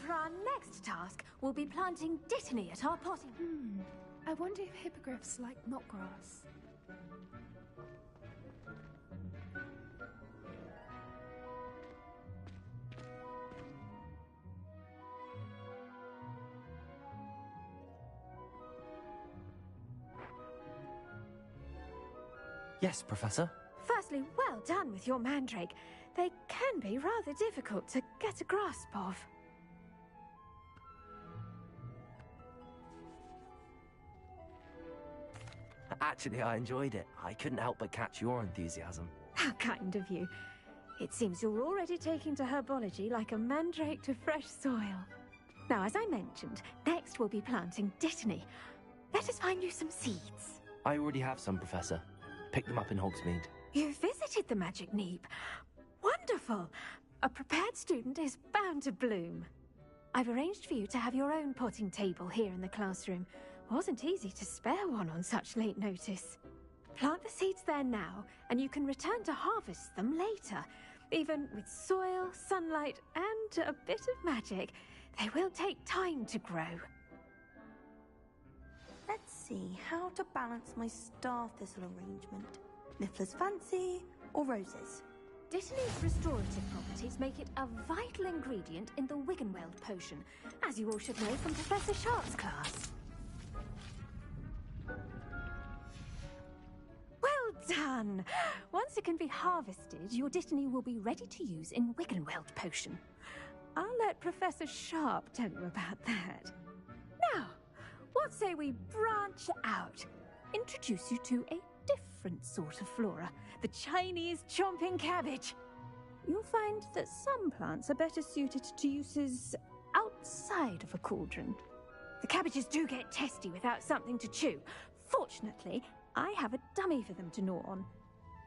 for our next task, we'll be planting Dittany at our potting. I wonder if hippogriffs like knotgrass. Yes, Professor. Firstly, well done with your mandrake. They can be rather difficult to get a grasp of. Actually, I enjoyed it. I couldn't help but catch your enthusiasm. How kind of you. It seems you're already taking to herbology like a mandrake to fresh soil. Now, as I mentioned, next we'll be planting Dittany. Let us find you some seeds. I already have some, Professor. Picked them up in Hogsmeade. You visited the Magic Neep. Wonderful! A prepared student is bound to bloom. I've arranged for you to have your own potting table here in the classroom. Wasn't easy to spare one on such late notice. Plant the seeds there now, and you can return to harvest them later. Even with soil, sunlight, and a bit of magic, they will take time to grow. Let's see how to balance my star thistle arrangement. Niffler's Fancy or roses? Dittany's restorative properties make it a vital ingredient in the Wiggenweld potion, as you all should know from Professor Sharp's class. Well done! Once it can be harvested, your Dittany will be ready to use in Wiggenweld potion. I'll let Professor Sharp tell you about that. Now, what say we branch out? Introduce you to a different sort of flora, the Chinese chomping cabbage. You'll find that some plants are better suited to uses outside of a cauldron. The cabbages do get testy without something to chew. Fortunately, I have a dummy for them to gnaw on.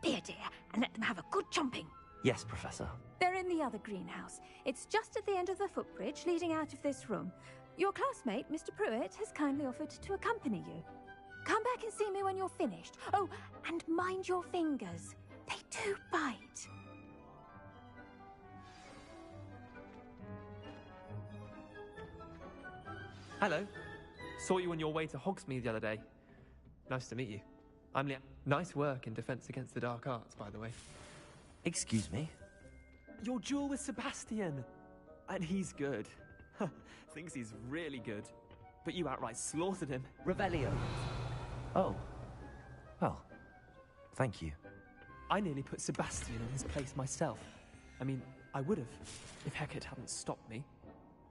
Be a dear and let them have a good chomping. Yes, Professor. They're in the other greenhouse. It's just at the end of the footbridge leading out of this room. Your classmate, Mr. Pruitt, has kindly offered to accompany you. Come back and see me when you're finished. Oh, and mind your fingers. They do bite. Hello. Saw you on your way to Hogsmeade the other day. Nice to meet you. I'm Liam. Nice work in Defense Against the Dark Arts, by the way. Excuse me? Your duel with Sebastian! And he's good. Thinks he's really good. But you outright slaughtered him. Revelio. Oh. Well, thank you. I nearly put Sebastian in his place myself. I mean, I would have, if Hecate hadn't stopped me.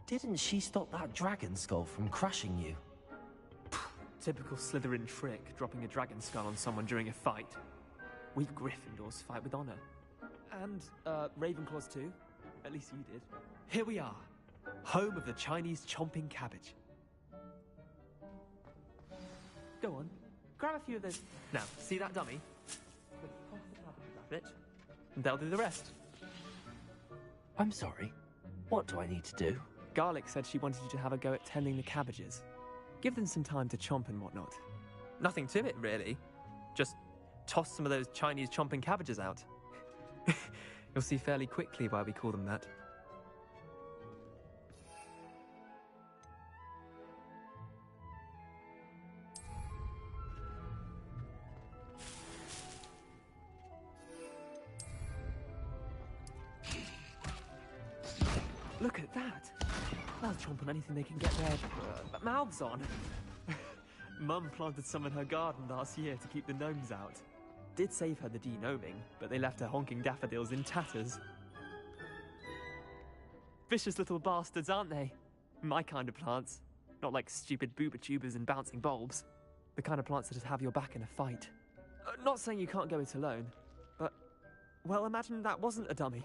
Didn't she stop that dragon skull from crushing you? Typical Slytherin trick, dropping a dragon skull on someone during a fight. We Gryffindors fight with honor. And, Ravenclaws too. At least you did. Here we are. Home of the Chinese chomping cabbage. Go on. Grab a few of those. Now, see that dummy? Quick, pass the cabbages at it. And they'll do the rest. I'm sorry. What do I need to do? Garlic said she wanted you to have a go at tending the cabbages. Give them some time to chomp and whatnot. Nothing to it, really. Just toss some of those Chinese chomping cabbages out. You'll see fairly quickly why we call them that. Look at that! They'll chomp on anything they can get their mouths on. Mum planted some in her garden last year to keep the gnomes out. Did save her the de-gnoming, but they left her honking daffodils in tatters. Vicious little bastards, aren't they? My kind of plants. Not like stupid booba tubers and bouncing bulbs. The kind of plants that have your back in a fight. Not saying you can't go it alone, but, well, imagine that wasn't a dummy.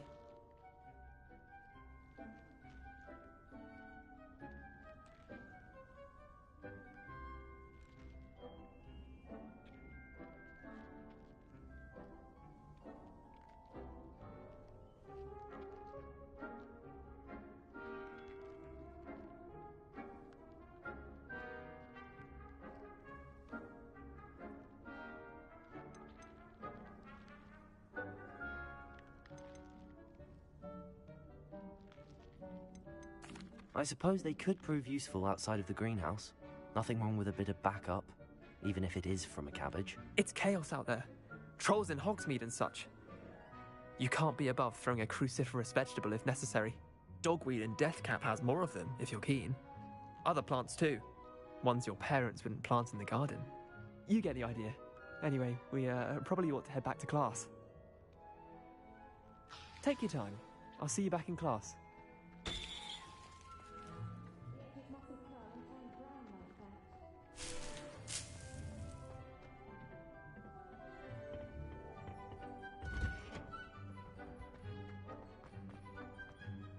I suppose they could prove useful outside of the greenhouse. Nothing wrong with a bit of backup, even if it is from a cabbage. It's chaos out there. Trolls in Hogsmeade and such. You can't be above throwing a cruciferous vegetable if necessary. Dogweed and Deathcap has more of them, if you're keen. Other plants too. Ones your parents wouldn't plant in the garden. You get the idea. Anyway, we probably ought to head back to class. Take your time. I'll see you back in class.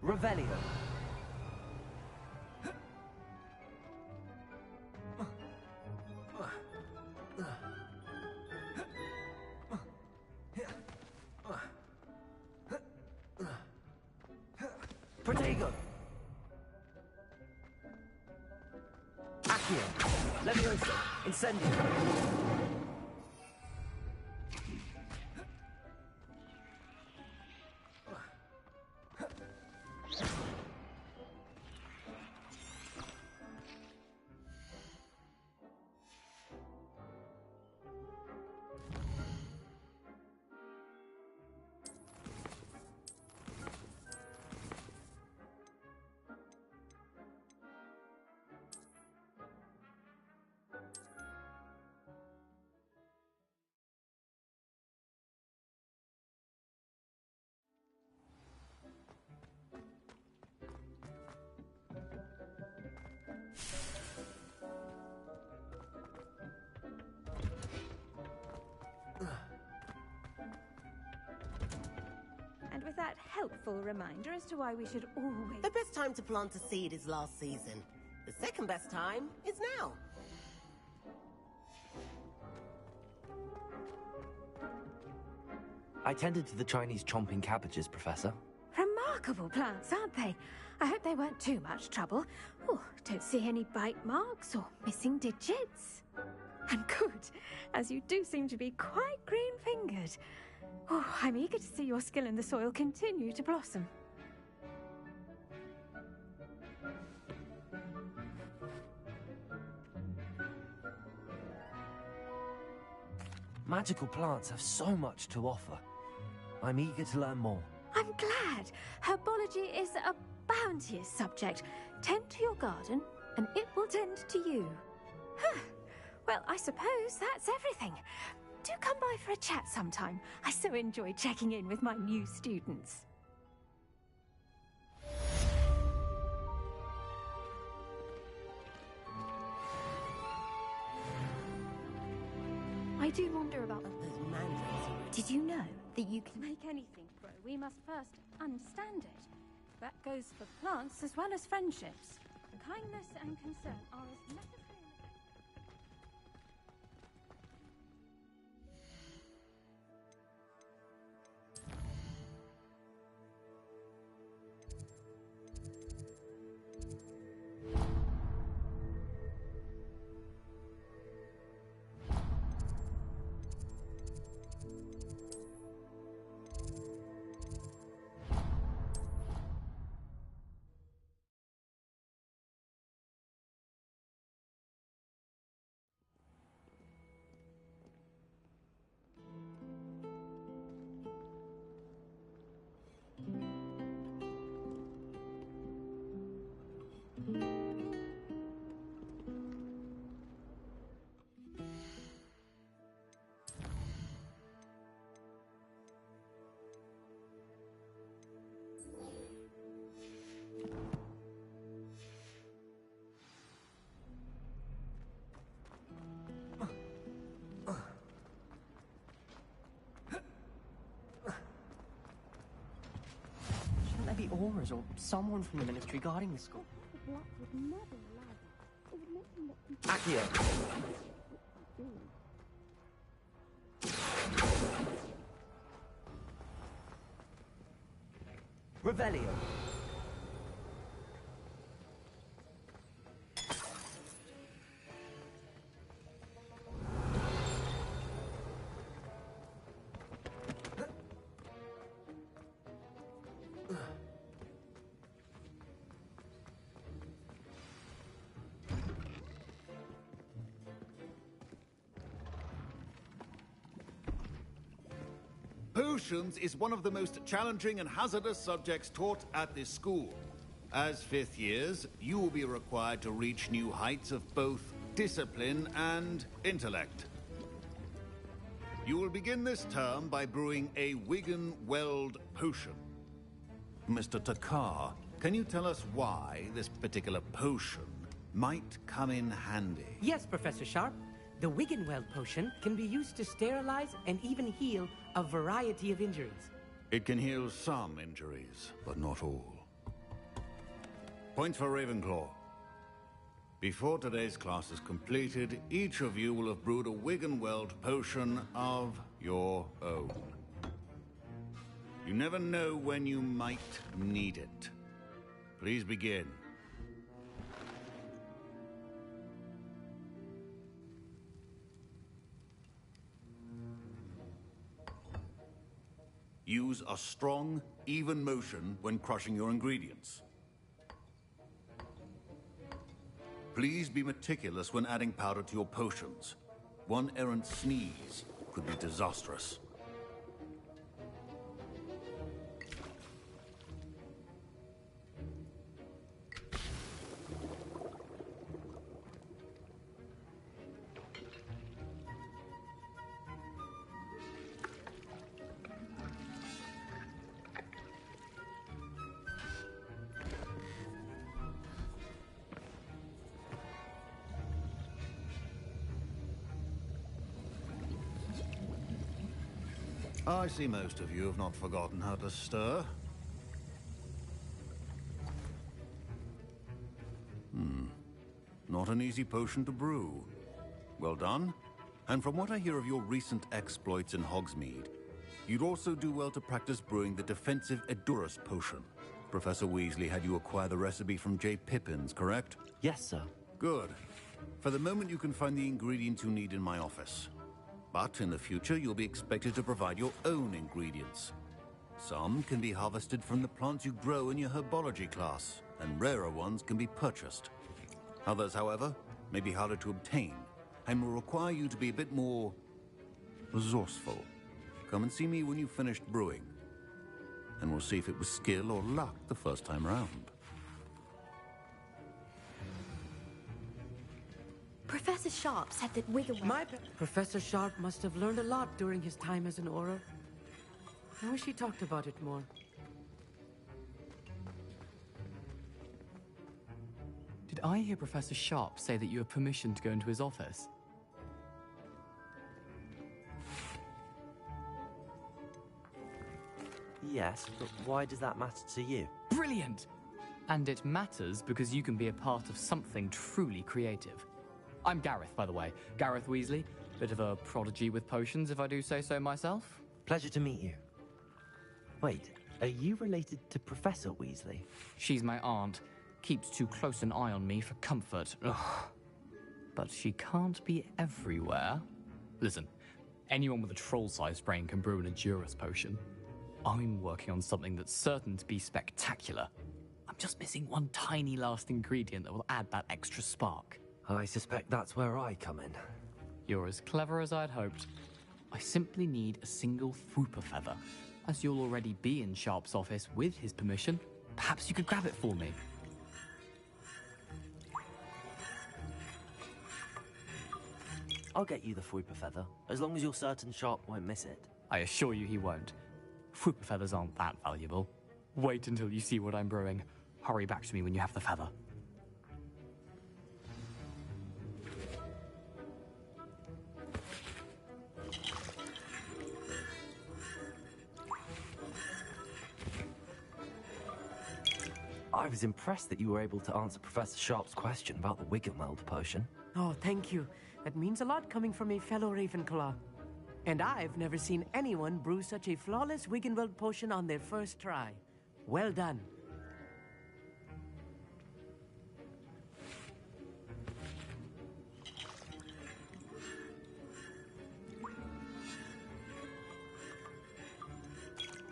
Revelio. Protego. Accio. Levioso. Incendio. And with that helpful reminder as to why we should always... The best time to plant a seed is last season. The second best time is now. I tended to the Chinese chomping cabbages, Professor. Remarkable plants, aren't they? I hope they weren't too much trouble. Oh, don't see any bite marks or missing digits. And good, as you do seem to be quite green-fingered. Oh, I'm eager to see your skill in the soil continue to blossom. Magical plants have so much to offer. I'm eager to learn more. I'm glad. Herbology is a bounteous subject. Tend to your garden, and it will tend to you. Huh. Well, I suppose that's everything. Do come by for a chat sometime. I so enjoy checking in with my new students. I do wonder about... Those mandarins. Did you know that you can make anything grow? We must first understand it. That goes for plants as well as friendships. Kindness and concern are as necessary. Shouldn't there be Aurors or someone from the Ministry guarding the school? Accio. Revelio. Potions is one of the most challenging and hazardous subjects taught at this school. As fifth years, you will be required to reach new heights of both discipline and intellect. You will begin this term by brewing a Wiggenweld potion. Mr. Takar, can you tell us why this particular potion might come in handy? Yes, Professor Sharp. The Wiggenweld potion can be used to sterilize and even heal a variety of injuries. It can heal some injuries, but not all. Points for Ravenclaw. Before today's class is completed, each of you will have brewed a Wiggenweld potion of your own. You never know when you might need it. Please begin. Use a strong, even motion when crushing your ingredients. Please be meticulous when adding powder to your potions. One errant sneeze could be disastrous. I see most of you have not forgotten how to stir. Not an easy potion to brew. Well done. And from what I hear of your recent exploits in Hogsmeade, you'd also do well to practice brewing the defensive Edurus potion. Professor Weasley had you acquire the recipe from J. Pippins, correct? Yes, sir. Good. For the moment, you can find the ingredients you need in my office. But in the future, you'll be expected to provide your own ingredients. Some can be harvested from the plants you grow in your herbology class, and rarer ones can be purchased. Others, however, may be harder to obtain, and will require you to be a bit more resourceful. Come and see me when you've finished brewing, and we'll see if it was skill or luck the first time round. Professor Sharp said that Wiggenweld... Professor Sharp must have learned a lot during his time as an Auror. I wish he talked about it more. Did I hear Professor Sharp say that you have permission to go into his office? Yes, but why does that matter to you? Brilliant! And it matters because you can be a part of something truly creative. I'm Gareth, by the way. Gareth Weasley. Bit of a prodigy with potions, if I do say so myself. Pleasure to meet you. Wait, are you related to Professor Weasley? She's my aunt. Keeps too close an eye on me for comfort. Ugh. But she can't be everywhere. Listen, anyone with a troll-sized brain can brew an Edurus potion. I'm working on something that's certain to be spectacular. I'm just missing one tiny last ingredient that will add that extra spark. I suspect that's where I come in. You're as clever as I'd hoped. I simply need a single Fwooper feather. As you'll already be in Sharp's office with his permission, perhaps you could grab it for me. I'll get you the Fwooper feather, as long as you're certain Sharp won't miss it. I assure you he won't. Fwooper feathers aren't that valuable. Wait until you see what I'm brewing. Hurry back to me when you have the feather. I was impressed that you were able to answer Professor Sharp's question about the Wiggenweld potion. Oh, thank you. That means a lot coming from a fellow Ravenclaw. And I've never seen anyone brew such a flawless Wiggenweld potion on their first try. Well done.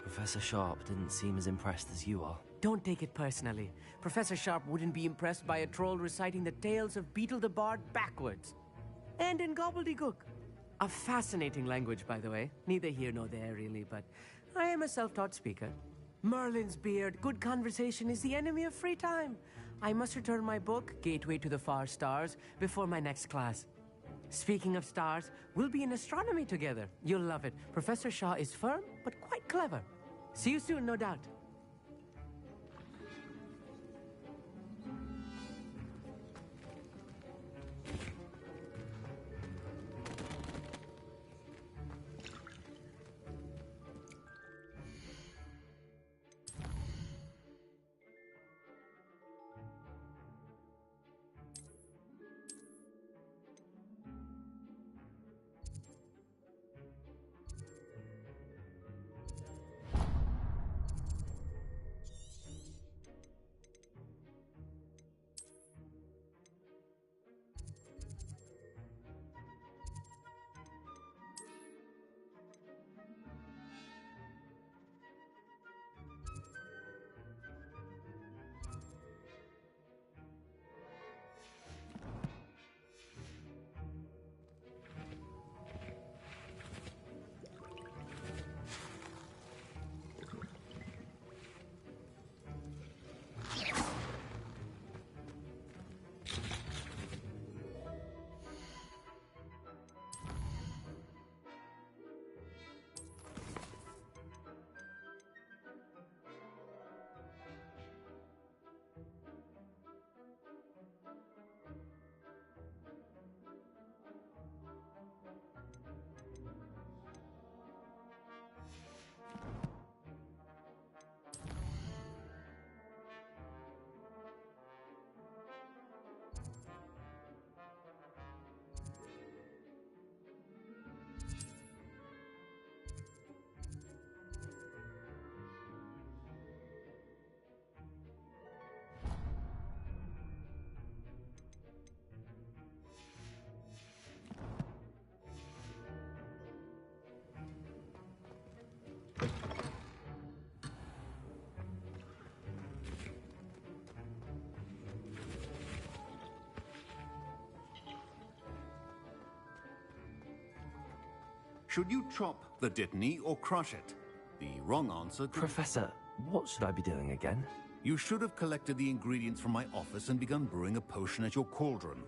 Professor Sharp didn't seem as impressed as you are. Don't take it personally. Professor Sharp wouldn't be impressed by a troll reciting the tales of Beetle the Bard backwards. And in gobbledygook. A fascinating language, by the way. Neither here nor there, really, but I am a self-taught speaker. Merlin's beard, good conversation is the enemy of free time. I must return my book, Gateway to the Far Stars, before my next class. Speaking of stars, we'll be in astronomy together. You'll love it. Professor Shaw is firm, but quite clever. See you soon, no doubt. Should you chop the Dittany or crush it? The wrong answer could... Professor, what should I be doing again? You should have collected the ingredients from my office and begun brewing a potion at your cauldron.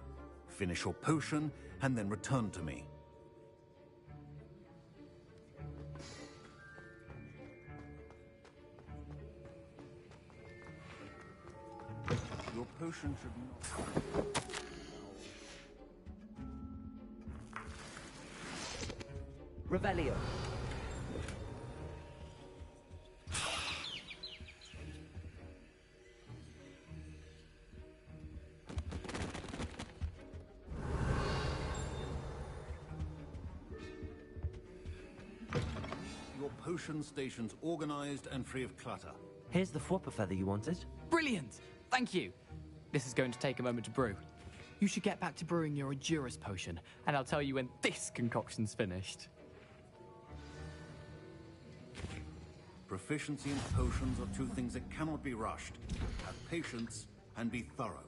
Finish your potion, and then return to me. Your potion should not... Revelio. Your potion station's organized and free of clutter. Here's the Flopper feather you wanted. Brilliant! Thank you. This is going to take a moment to brew. You should get back to brewing your Edurus potion, and I'll tell you when this concoction's finished. Proficiency in potions are two things that cannot be rushed. Have patience and be thorough.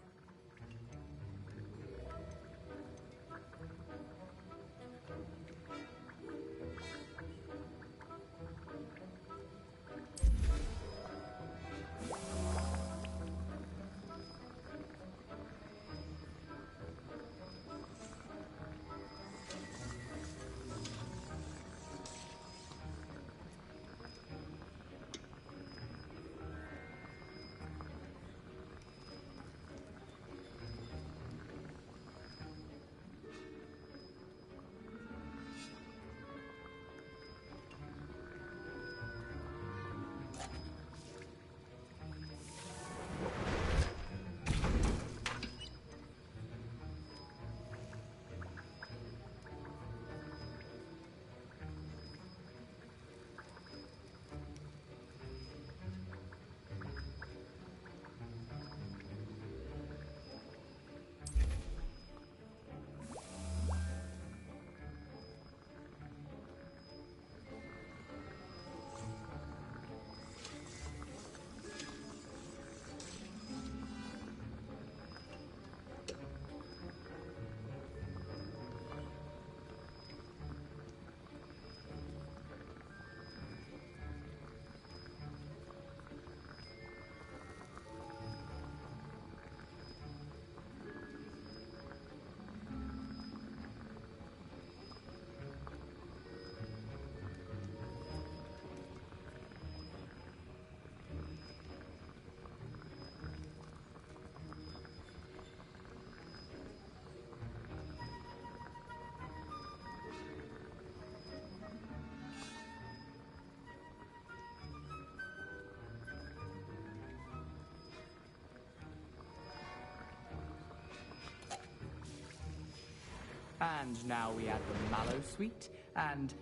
And now we add the mallow sweet, and...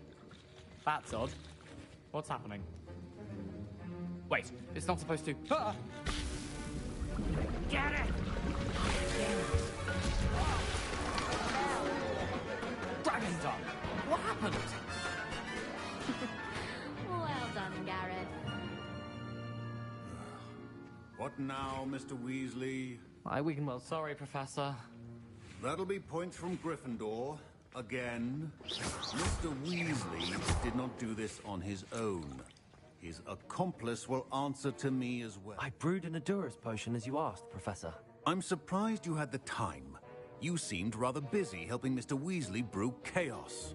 That's odd. What's happening? Wait, it's not supposed to... Ah! Get it! Dragon's Dog! What happened? Well done, Gareth. What now, Mr. Weasley? Well, sorry, Professor. That'll be points from Gryffindor. Again. Mr. Weasley did not do this on his own. His accomplice will answer to me as well. I brewed an Edurus potion as you asked, Professor. I'm surprised you had the time. You seemed rather busy helping Mr. Weasley brew chaos.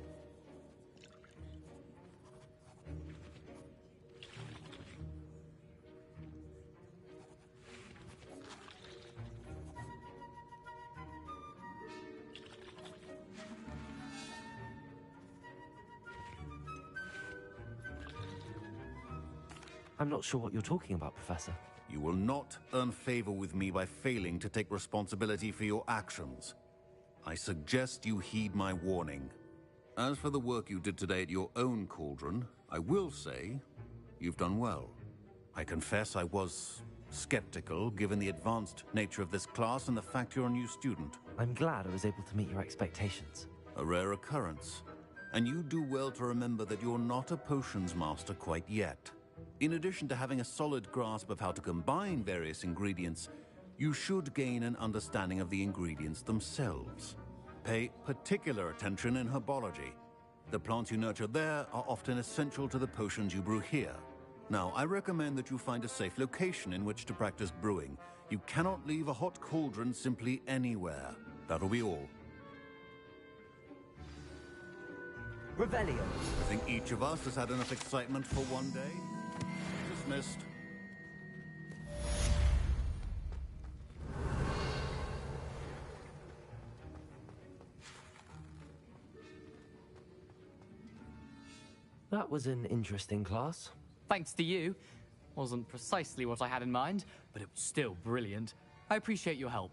I'm not sure what you're talking about, Professor. You will not earn favor with me by failing to take responsibility for your actions. I suggest you heed my warning. As for the work you did today at your own cauldron, I will say you've done well. I confess I was skeptical, given the advanced nature of this class and the fact you're a new student. I'm glad I was able to meet your expectations. A rare occurrence. And you do well to remember that you're not a potions master quite yet. In addition to having a solid grasp of how to combine various ingredients, you should gain an understanding of the ingredients themselves. Pay particular attention in herbology. The plants you nurture there are often essential to the potions you brew here. Now, I recommend that you find a safe location in which to practice brewing. You cannot leave a hot cauldron simply anywhere. That'll be all. Revelio. I think each of us has had enough excitement for one day. Dismissed. That was an interesting class. Thanks to you. Wasn't precisely what I had in mind, but it was still brilliant. I appreciate your help.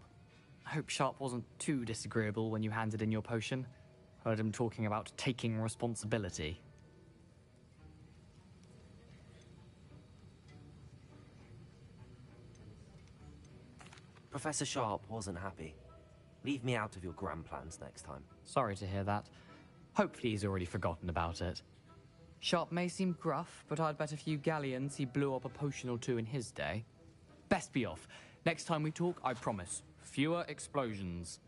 I hope Sharp wasn't too disagreeable when you handed in your potion. Heard him talking about taking responsibility. Professor Sharp wasn't happy. Leave me out of your grand plans next time. Sorry to hear that. Hopefully he's already forgotten about it. Sharp may seem gruff, but I'd bet a few galleons he blew up a potion or two in his day. Best be off. Next time we talk, I promise, fewer explosions.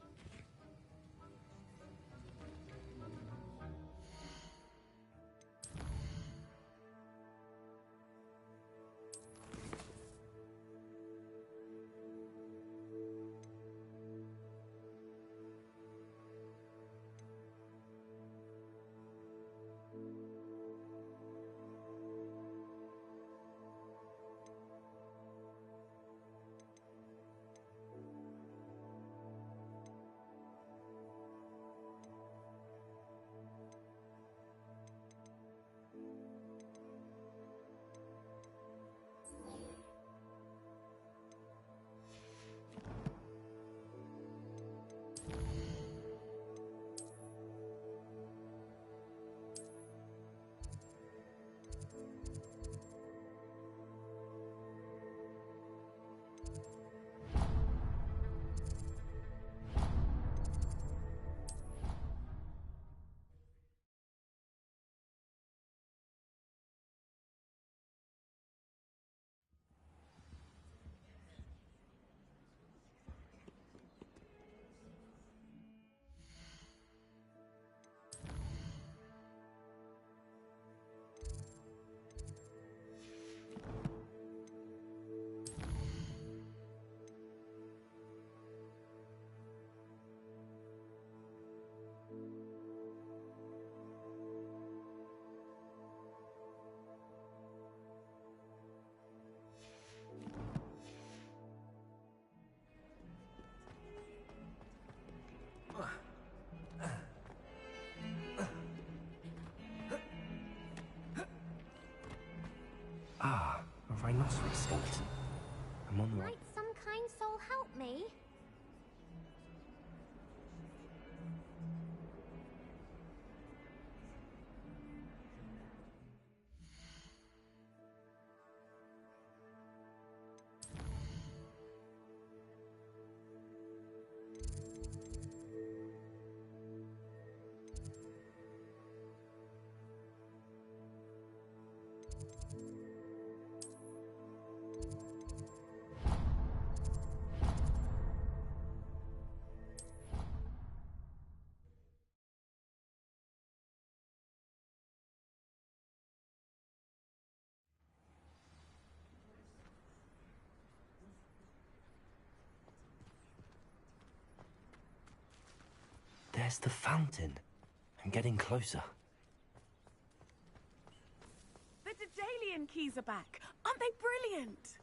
Ah, a rhinoceros skeleton. I'm on the right. Might some kind soul help me? There's the fountain. I'm getting closer. The Daedalian keys are back. Aren't they brilliant?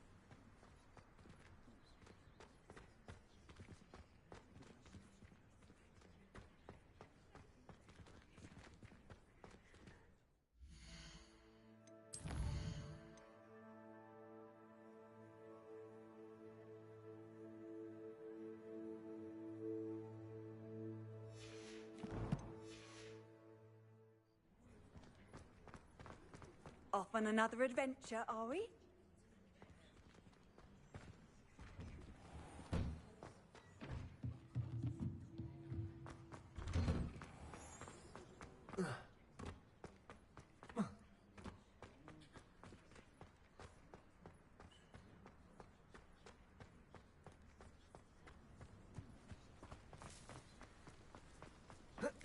Off on another adventure, are we?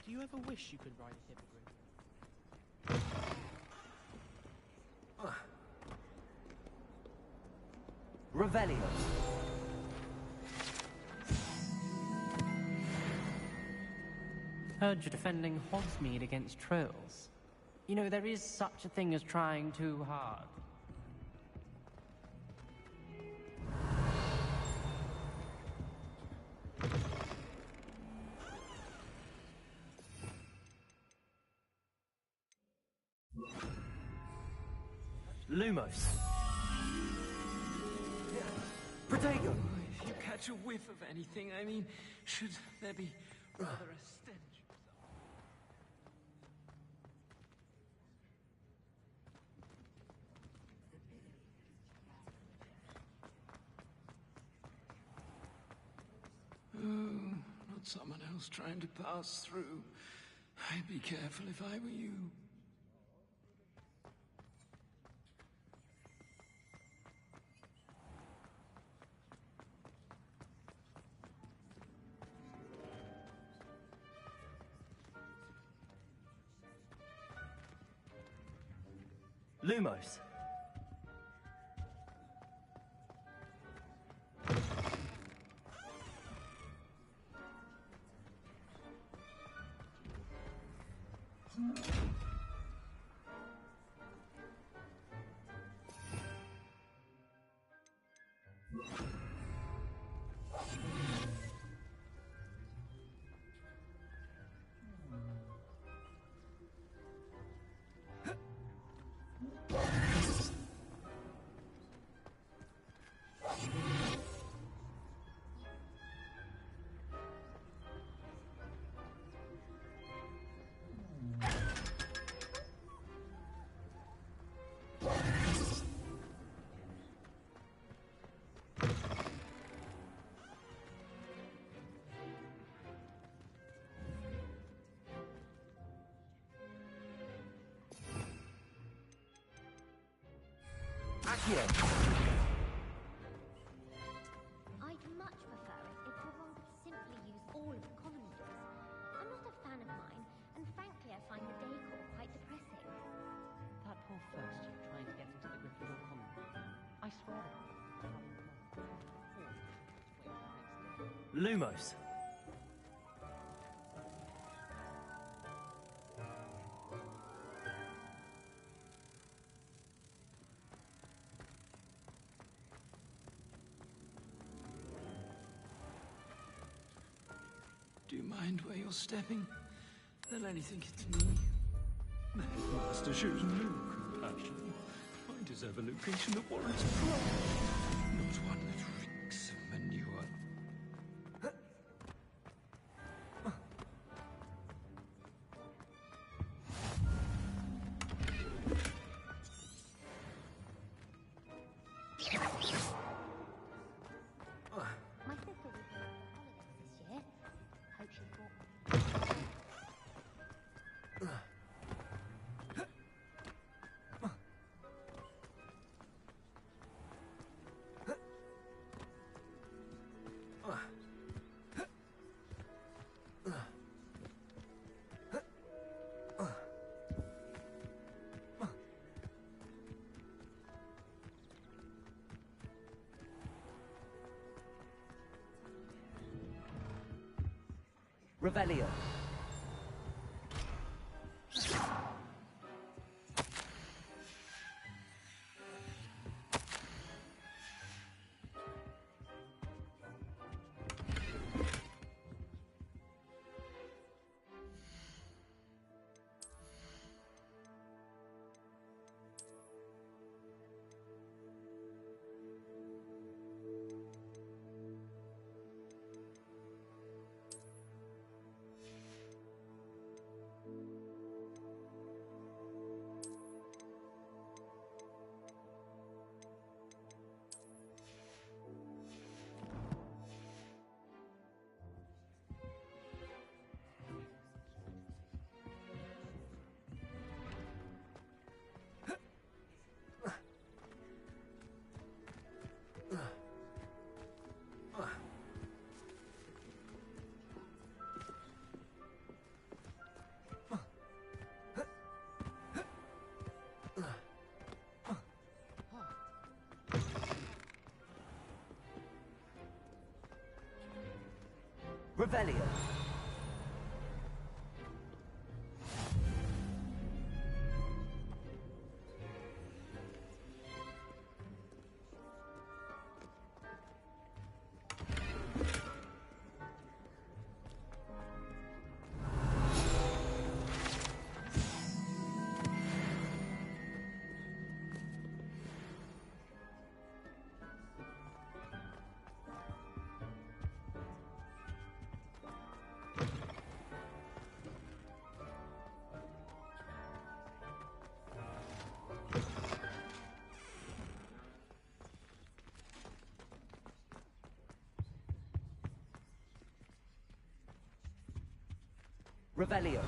Do you ever wish you could ride a hippogriff? Revelio. Heard you're defending Hogsmeade against trolls. You know, there is such a thing as trying too hard. Lumos. Protego! If you catch a whiff of anything, I mean, should there be rather a stench? Oh, not someone else trying to pass through. I'd be careful if I were you. Lumos. I'd much prefer it if everyone could simply use all of the common rooms. I'm not a fan of mine, and frankly I find the decor quite depressing. That poor first year trying to get into the Gryffindor common room. I swear. Lumos. Do you mind where you're stepping? They'll only think it's me. The headmaster shows no compassion. I deserve a location that warrants pride, not one that reeks of manure. My sister was here for holidays this year. Hope she brought Revelio. Revelio. Revelio.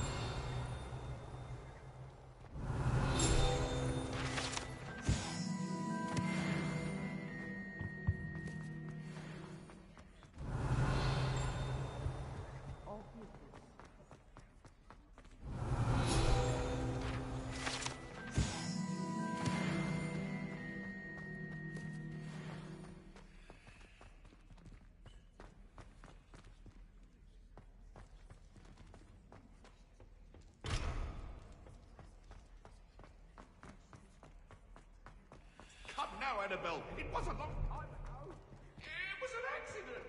Come now, Annabelle. It was a long time ago. It was an accident.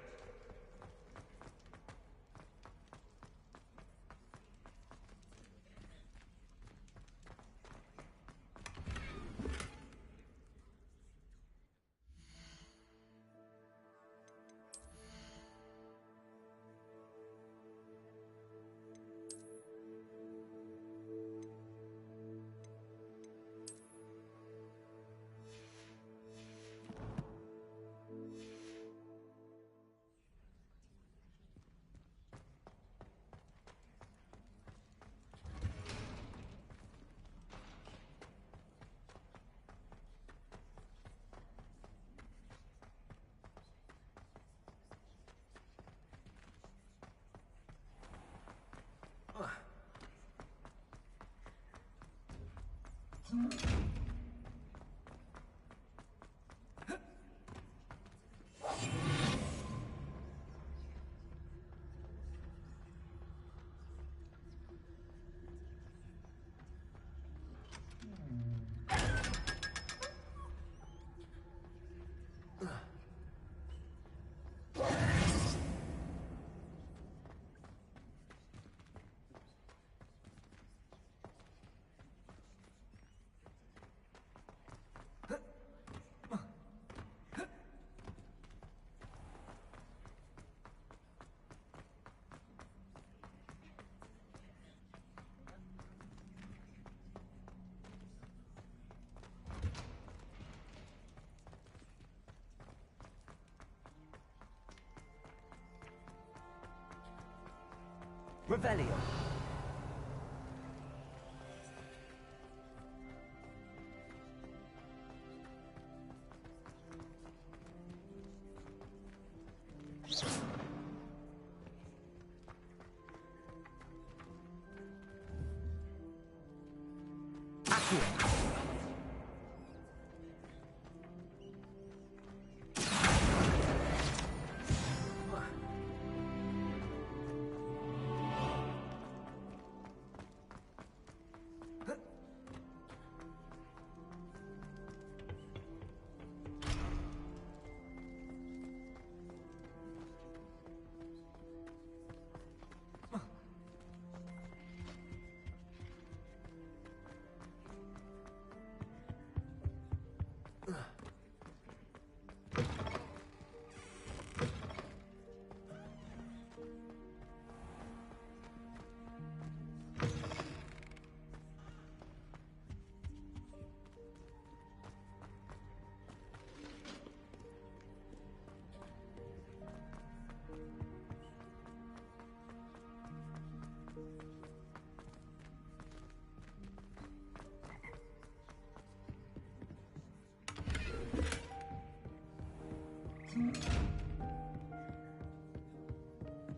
Revelio. Accio.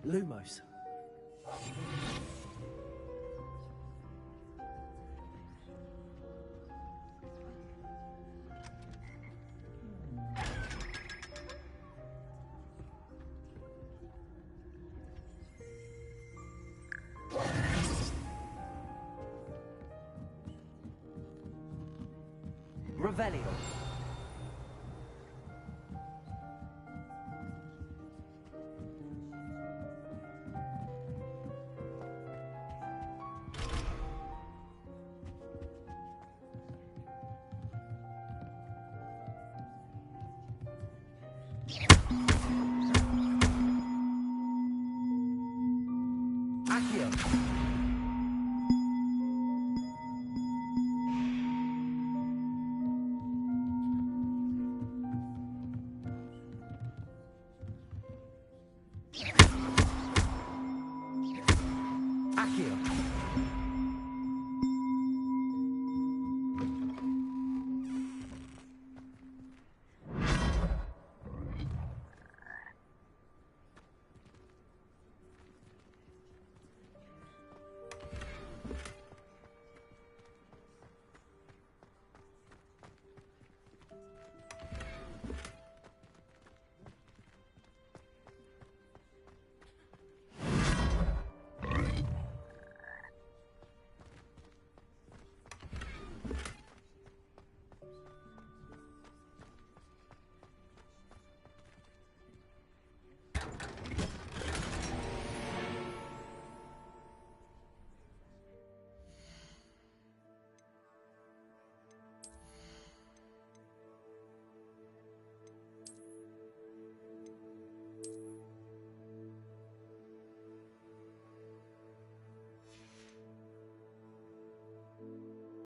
Lumos. Revelio.